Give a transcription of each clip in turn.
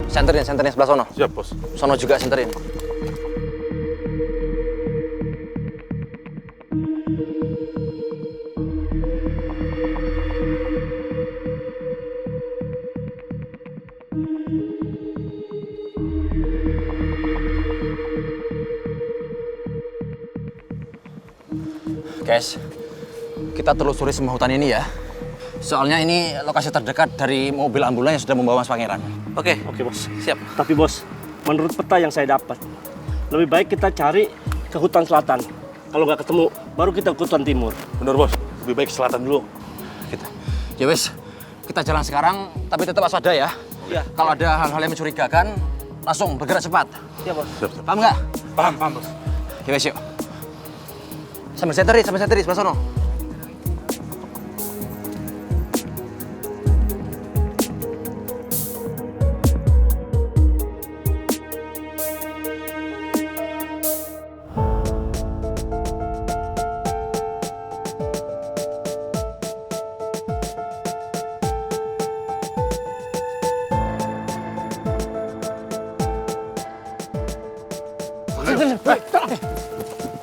Senterin sebelah sono. Siap, Bos. Sono juga senterin. Guys, kita telusuri semua hutan ini ya. Soalnya ini lokasi terdekat dari mobil ambulan yang sudah membawa Mas Pangeran. Oke, Bos. siap. Tapi Bos, menurut peta yang saya dapat, lebih baik kita cari ke hutan selatan. Kalau nggak ketemu, baru kita ke hutan timur. Bener, Bos. Lebih baik selatan dulu. Ya wes, kita jalan sekarang, tapi tetap waspada ya. Iya. Kalau ada hal-hal yang mencurigakan, langsung bergerak cepat. Iya, Bos. Siap. Paham nggak? Paham, Bos. Ya wes, yuk. Sambil senteri, sebelah sono.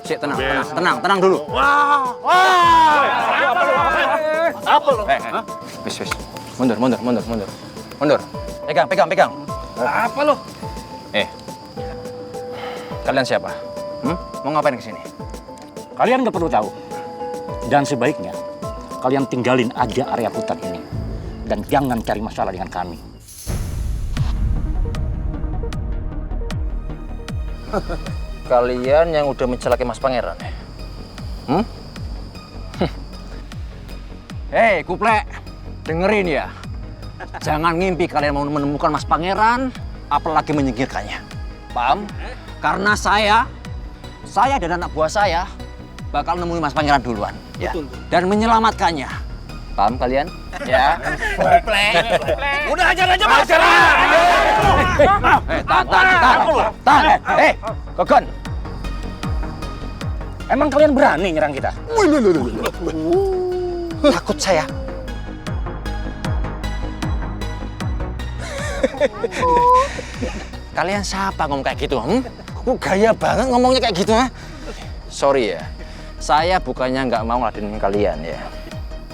Sik, tenang dulu. Apa lo? Wis. Mundur. Pegang. Apa lo? Kalian siapa? Mau ngapain kesini? Kalian nggak perlu tahu. Dan sebaiknya kalian tinggalin aja area hutan ini. Dan jangan cari masalah dengan kami. Kalian yang udah mencelakai Mas Pangeran ya? Hei, Kuplek, dengerin ya. Jangan ngimpi kalian mau menemukan Mas Pangeran, apalagi menyingkirkannya. Paham? Karena saya dan anak buah saya bakal nemuin Mas Pangeran duluan. Ya. Dan menyelamatkannya. Paham kalian? Ya. Kuplek. Udah ajar aja, Mas. Tahan. Kogon. Emang kalian berani nyerang kita? Takut saya. Kalian siapa ngomong kayak gitu? Kok gaya banget ngomongnya kayak gitu, ha? Sorry ya, saya bukannya nggak mau ngeladenin kalian ya.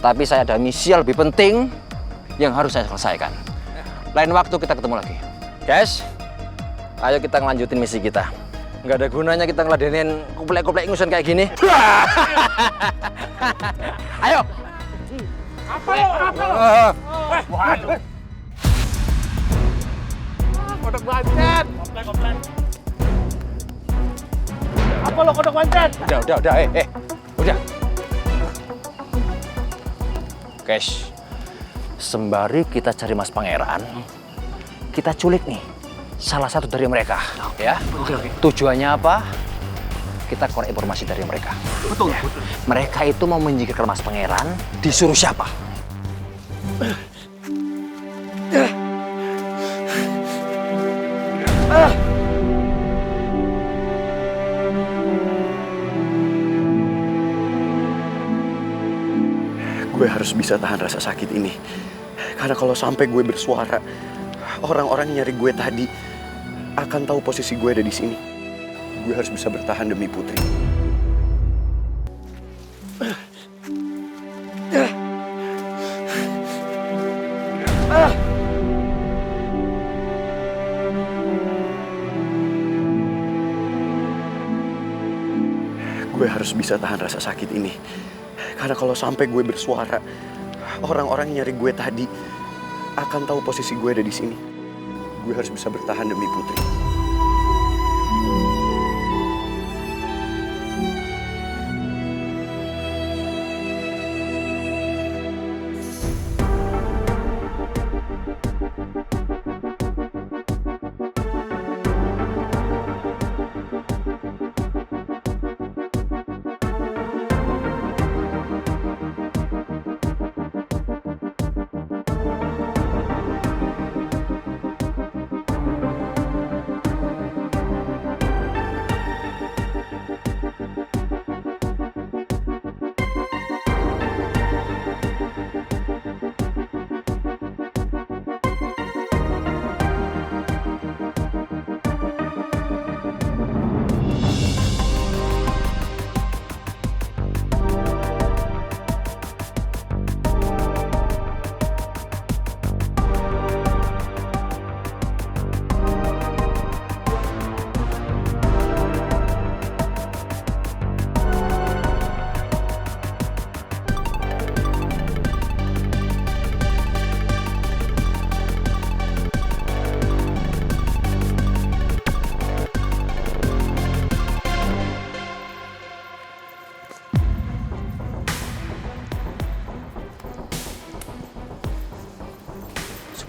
Tapi saya ada misi yang lebih penting yang harus saya selesaikan. Lain waktu kita ketemu lagi. Guys, ayo kita ngelanjutin misi kita. Nggak ada gunanya kita ngeladenin kuplek-kuplek ngusun kayak gini. Ayo. Apa lo? Waduh. Kodok bancet. Komplain. Apa lo kodok bancet? Udah. Udah. Guys, sembari kita cari Mas Pangeran, kita culik nih salah satu dari mereka, ya. Oke. Tujuannya apa? Kita korek informasi dari mereka. Betul. Mereka itu mau menyingkirkan Mas Pangeran, disuruh siapa? Gue harus bisa tahan rasa sakit ini. Karena kalau sampai gue bersuara, orang-orang nyari gue tadi akan tahu posisi gue ada di sini. Gue harus bisa bertahan demi Putri. Gue harus bisa tahan rasa sakit ini. Karena kalau sampai gue bersuara, orang-orang nyari gue tadi akan tahu posisi gue ada di sini. Gue harus bisa bertahan demi Putri.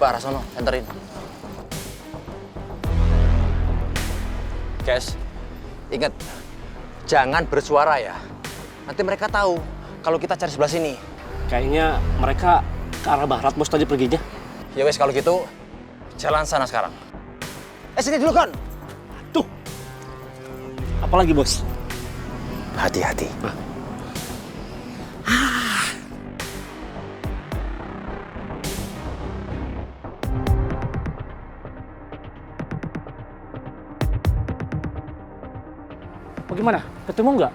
Pak Rasono, enterin. Guys, ingat, jangan bersuara ya. Nanti mereka tahu kalau kita cari sebelah sini. Kayaknya mereka ke arah barat bos tadi perginya. Ya wes, kalau gitu, jalan sana sekarang. Sini dulu, Kon. Tuh. Apalagi bos? Hati-hati. Bagaimana? Ketemu nggak?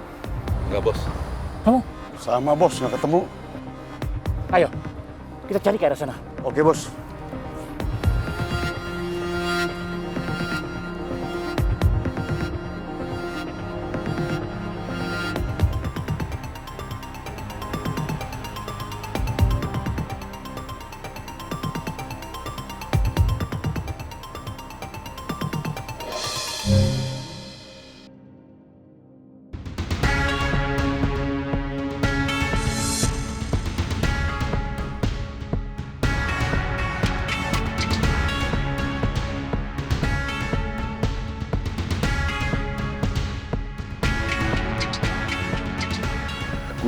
Enggak, Bos. Kamu? Sama, Bos. Nggak ketemu. Ayo, kita cari ke arah sana. Oke, Bos.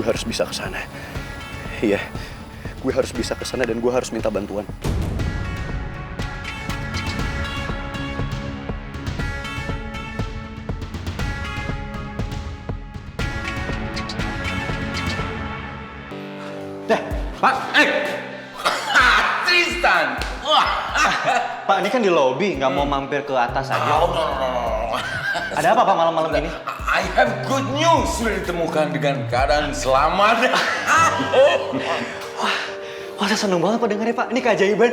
Gue harus bisa ke sana. Iya, gue harus bisa ke sana dan gue harus minta bantuan. Pak, Tristan! Wah! Pak, ini kan di lobi, nggak mau mampir ke atas aja. Oh, no. Ada apa Pak malam-malam ini? I have good news. Sudah ditemukan dengan keadaan selamat. Wah, saya seneng banget Pak dengarnya Pak. Ini keajaiban.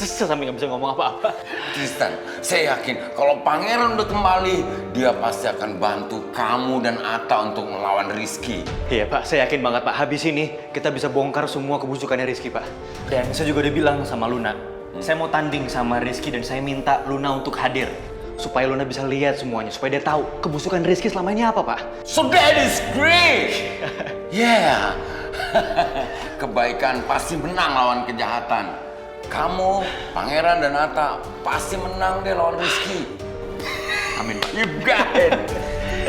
Saya sampai nggak bisa ngomong apa-apa. Tristan, saya yakin kalau Pangeran udah kembali, dia pasti akan bantu kamu dan Atta untuk melawan Rizky. Iya Pak, saya yakin banget Pak. Habis ini kita bisa bongkar semua kebusukannya Rizky Pak. Dan saya juga udah bilang sama Luna, saya mau tanding sama Rizky dan saya minta Luna untuk hadir. Supaya Luna bisa lihat semuanya, supaya dia tahu kebusukan Rizky selama ini apa Pak. So that is great! Yeah! Kebaikan pasti menang lawan kejahatan. Kamu, Pangeran dan Atta pasti menang deh lawan Rizky. Amin Pak. You got it!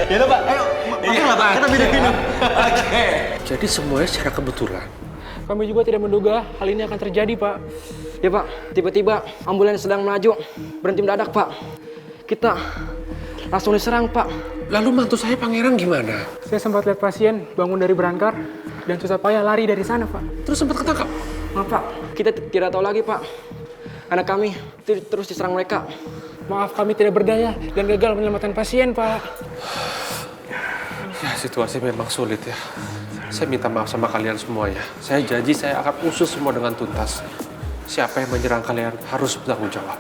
Ya Pak, ayo makan lah Pak, kita minum-minum. Oke. Jadi semuanya secara kebetulan. Kami juga tidak menduga hal ini akan terjadi, Pak. Ya, Pak. Tiba-tiba ambulans sedang melaju, berhenti mendadak, Pak. Kita langsung diserang, Pak. Lalu mantu saya Pangeran gimana? Saya sempat lihat pasien bangun dari berangkar dan susah payah lari dari sana, Pak. Terus sempat ketangkap? Maaf, Pak. Kita tidak tahu lagi, Pak. Anak kami terus diserang mereka. Maaf, kami tidak berdaya dan gagal menyelamatkan pasien, Pak. Ya, situasi memang sulit ya. Saya minta maaf sama kalian semua ya. Saya janji saya akan usut semua dengan tuntas. Siapa yang menyerang kalian harus bertanggung jawab.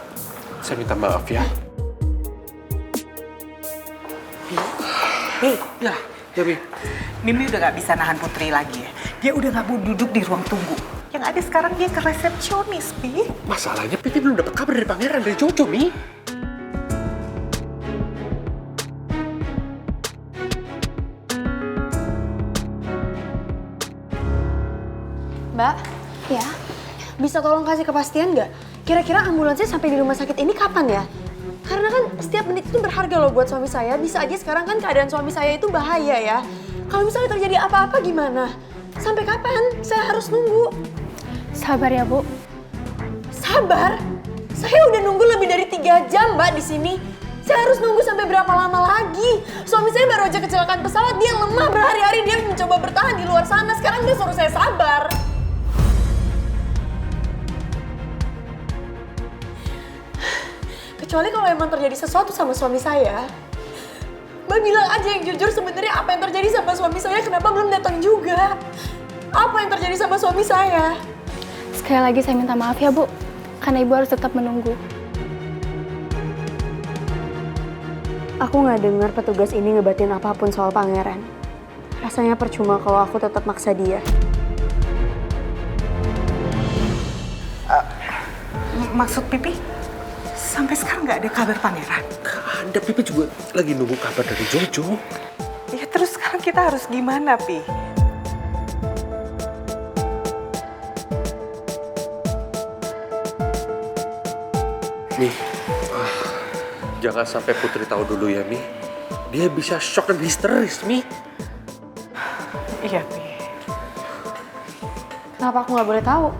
Saya minta maaf ya. Ya, Bi. Mimi udah gak bisa nahan Putri lagi ya. Dia udah gak mau duduk di ruang tunggu. Yang ada sekarang dia ke resepsionis, Pi. Masalahnya Pipi belum dapat kabar dari Pangeran, dari Jojo, Mi. Mbak, ya, bisa tolong kasih kepastian nggak? Kira-kira ambulansnya sampai di rumah sakit ini kapan ya? Karena kan setiap menit itu berharga loh buat suami saya. Bisa aja sekarang kan keadaan suami saya itu bahaya ya. Kalau misalnya terjadi apa-apa gimana? Sampai kapan? Saya harus nunggu. Sabar ya, Bu. Sabar? Saya udah nunggu lebih dari 3 jam, Mbak, di sini. Saya harus nunggu sampai berapa lama lagi? Suami saya baru aja kecelakaan pesawat, dia lemah berhari-hari, dia mencoba bertahan di luar sana. Sekarang dia suruh saya sabar. Kecuali kalau emang terjadi sesuatu sama suami saya, Mbak bilang aja yang jujur sebenarnya apa yang terjadi sama suami saya, kenapa belum datang juga? Apa yang terjadi sama suami saya? Sekali lagi saya minta maaf ya, Bu. Karena Ibu harus tetap menunggu. Aku nggak dengar petugas ini ngebatin apapun soal Pangeran. Rasanya percuma kalau aku tetap maksa dia. Maksud Pipi? Sampai sekarang nggak ada kabar Pangeran? Gak ada, Pipi juga lagi nunggu kabar dari Jojo. Ya terus sekarang kita harus gimana, Pi? Mi, jangan sampai Putri tahu dulu ya, Mi. Dia bisa shock dan histeris, Mi. Iya, Pi. Kenapa aku nggak boleh tahu?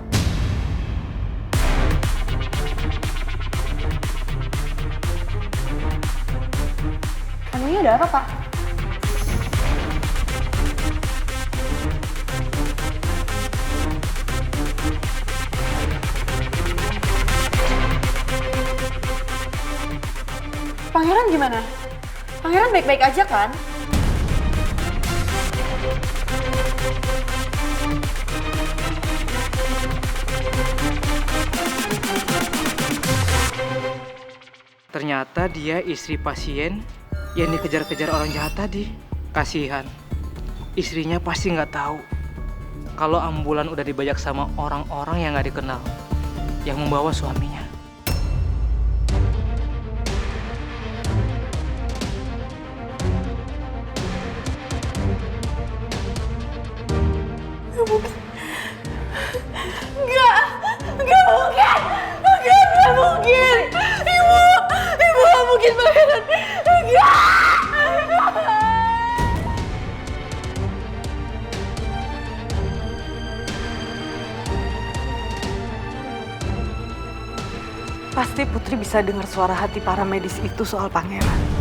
Emangnya ada apa, Pak? Pangeran gimana? Pangeran baik-baik aja kan? Ternyata dia istri pasien yang dikejar-kejar orang jahat tadi. Kasihan. Istrinya pasti nggak tahu kalau ambulan udah dibajak sama orang-orang yang nggak dikenal yang membawa suaminya. Nggak mungkin! Ibu nggak mungkin Pangeran! Pasti Putri bisa dengar suara hati para medis itu soal Pangeran.